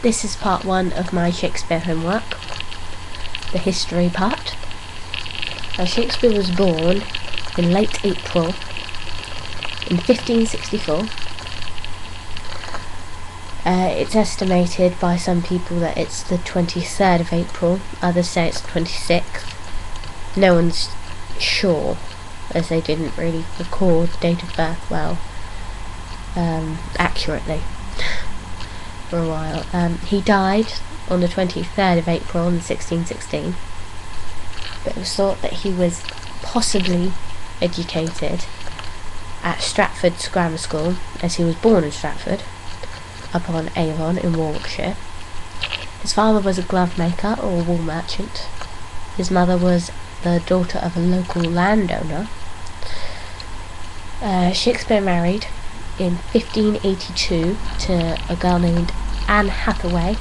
This is part 1 of my Shakespeare homework, the history part. Now, Shakespeare was born in late April in 1564. It's estimated by some people that it's the 23rd of April, others say it's the 26th. No one's sure, as they didn't really record date of birth well, accurately for a while. He died on the 23rd of April in 1616, but it was thought that he was possibly educated at Stratford's Grammar School, as he was born in Stratford upon Avon in Warwickshire. His father was a glove maker or wool merchant. His mother was the daughter of a local landowner. Shakespeare married in 1582 to a girl named Anne Hathaway, a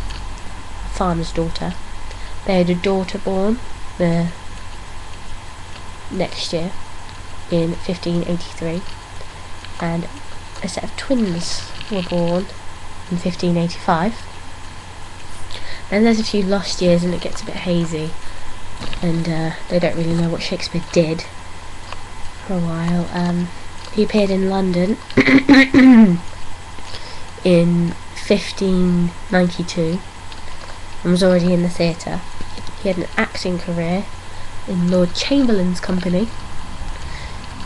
farmer's daughter. They had a daughter born the next year in 1583, and a set of twins were born in 1585. Then there's a few lost years and it gets a bit hazy, and they don't really know what Shakespeare did for a while. He appeared in London in 1592 and was already in the theatre. He had an acting career in Lord Chamberlain's company,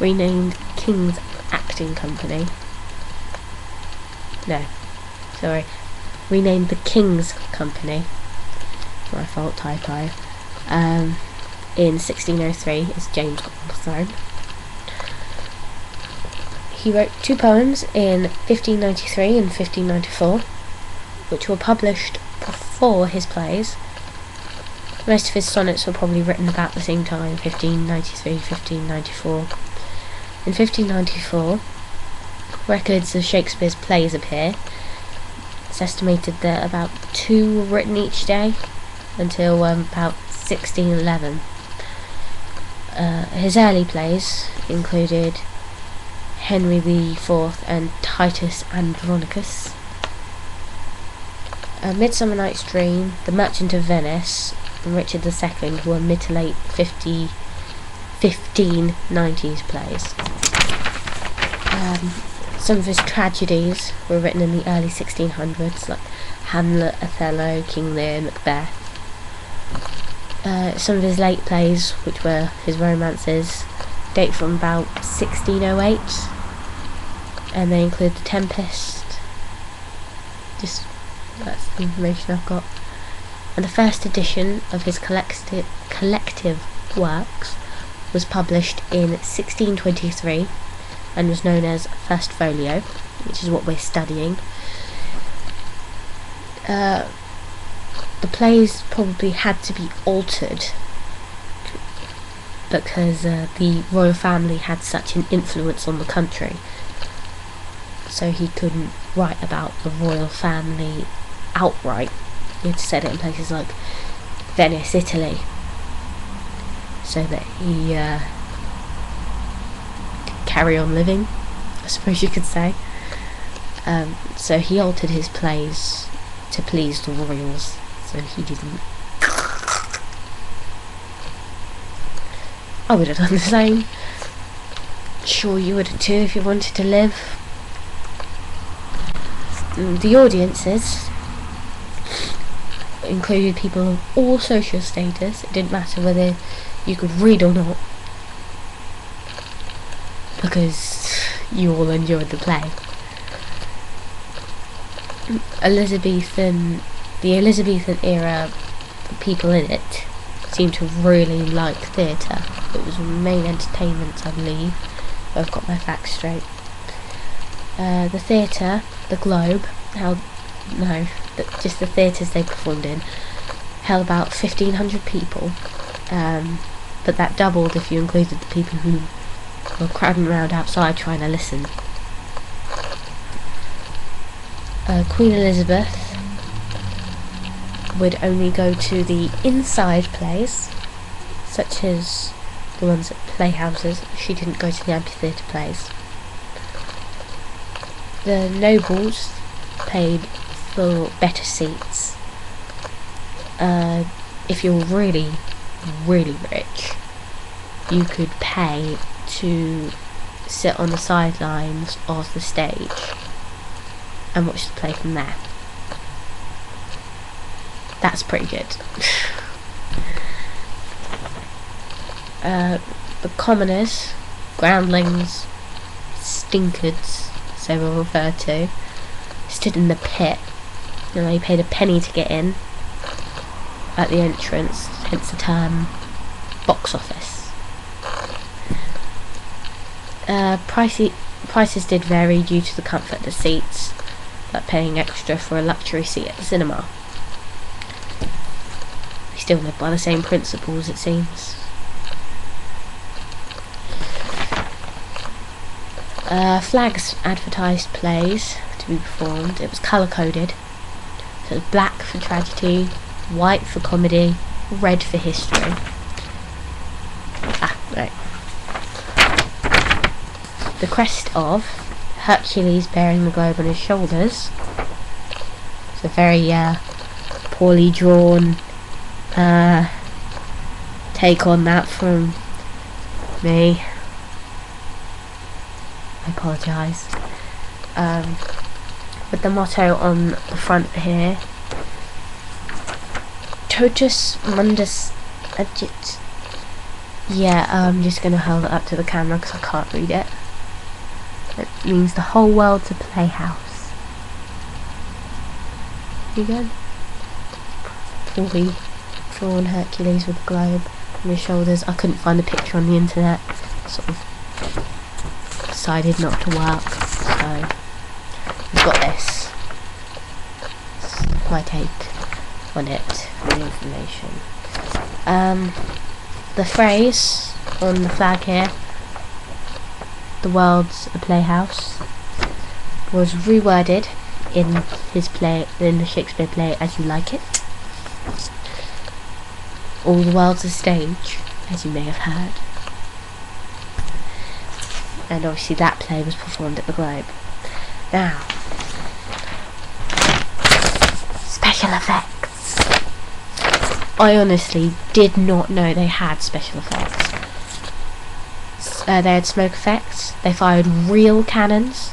renamed King's Acting Company. No, sorry, renamed the King's Company. My fault, typo. In 1603 as James got on the throne. He wrote 2 poems in 1593 and 1594, which were published before his plays. Most of his sonnets were probably written about the same time, 1593, 1594. In 1594, records of Shakespeare's plays appear. It's estimated that about 2 were written each day until about 1611. His early plays included Henry IV and Titus Andronicus, A Midsummer Night's Dream, The Merchant of Venice, and Richard II were mid to late 1590s plays. Some of his tragedies were written in the early 1600s, like Hamlet, Othello, King Lear, Macbeth. Some of his late plays, which were his romances, date from about 1608, and they include The Tempest. Just, that's the information I've got. And the first edition of his collective works was published in 1623 and was known as First Folio, which is what we're studying. The plays probably had to be altered because the royal family had such an influence on the country, so he couldn't write about the royal family outright. He had to set it in places like Venice, Italy, so that he could carry on living, I suppose you could say. So he altered his plays to please the royals, so he didn't. I would have done the same. Sure, you would have too if you wanted to live. The audiences included people of all social status. It didn't matter whether you could read or not, because you all enjoyed the play. The Elizabethan era people in it seemed to really like theatre. It was main entertainment, I believe. I've got my facts straight. The theatre, the Globe, just the theatres they performed in, held about 1,500 people, but that doubled if you included the people who were crowding around outside trying to listen. Queen Elizabeth would only go to the inside plays, such as the ones at playhouses. She didn't go to the amphitheatre plays. The nobles paid for better seats. If you're really, really rich, you could pay to sit on the sidelines of the stage and watch the play from there. That's pretty good. The commoners, groundlings, stinkards, as they were referred to, stood in the pit, and they paid a penny to get in at the entrance, hence the term box office. Prices did vary due to the comfort of the seats, like paying extra for a luxury seat at the cinema. They still live by the same principles, it seems. Flags advertised plays to be performed. It was colour-coded. So it was black for tragedy, white for comedy, red for history. Right. The crest of Hercules bearing the globe on his shoulders. It's a very poorly drawn take on that from me. I apologise. With the motto on the front here, Totus Mundus Agit. Yeah, I'm just going to hold it up to the camera because I can't read it. It means the whole world's a playhouse. Again, poorly drawn Hercules with the globe on his shoulders. I couldn't find a picture on the internet. Sort of decided not to work, so we've got this. It's my take on it, the information. The phrase on the flag here, the world's a playhouse, was reworded in his play, in the Shakespeare play As You Like It. All the world's a stage, as you may have heard. And obviously that play was performed at the Globe. Now, special effects. I honestly did not know they had special effects. They had smoke effects, they fired real cannons,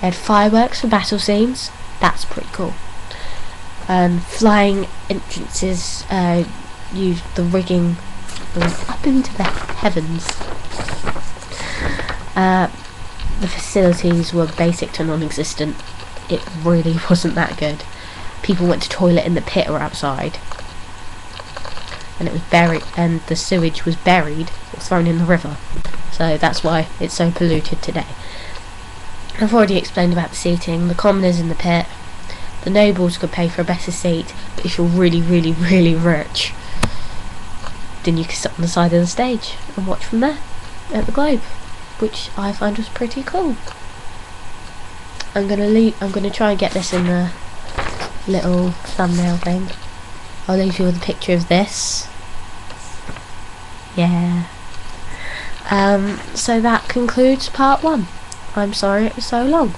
they had fireworks for battle scenes, that's pretty cool. Flying entrances, used the rigging was up into the heavens. The facilities were basic to non-existent. It really wasn't that good. People went to toilet in the pit or outside, and it was buried, and the sewage was buried or thrown in the river. So that's why it's so polluted today. I've already explained about the seating. The commoners in the pit. The nobles could pay for a better seat, but if you're really, really, really rich, then you could sit on the side of the stage and watch from there at the Globe, which I find was pretty cool. I'm gonna try and get this in the little thumbnail thing. I'll leave you with a picture of this. Yeah. So that concludes part 1. I'm sorry it was so long.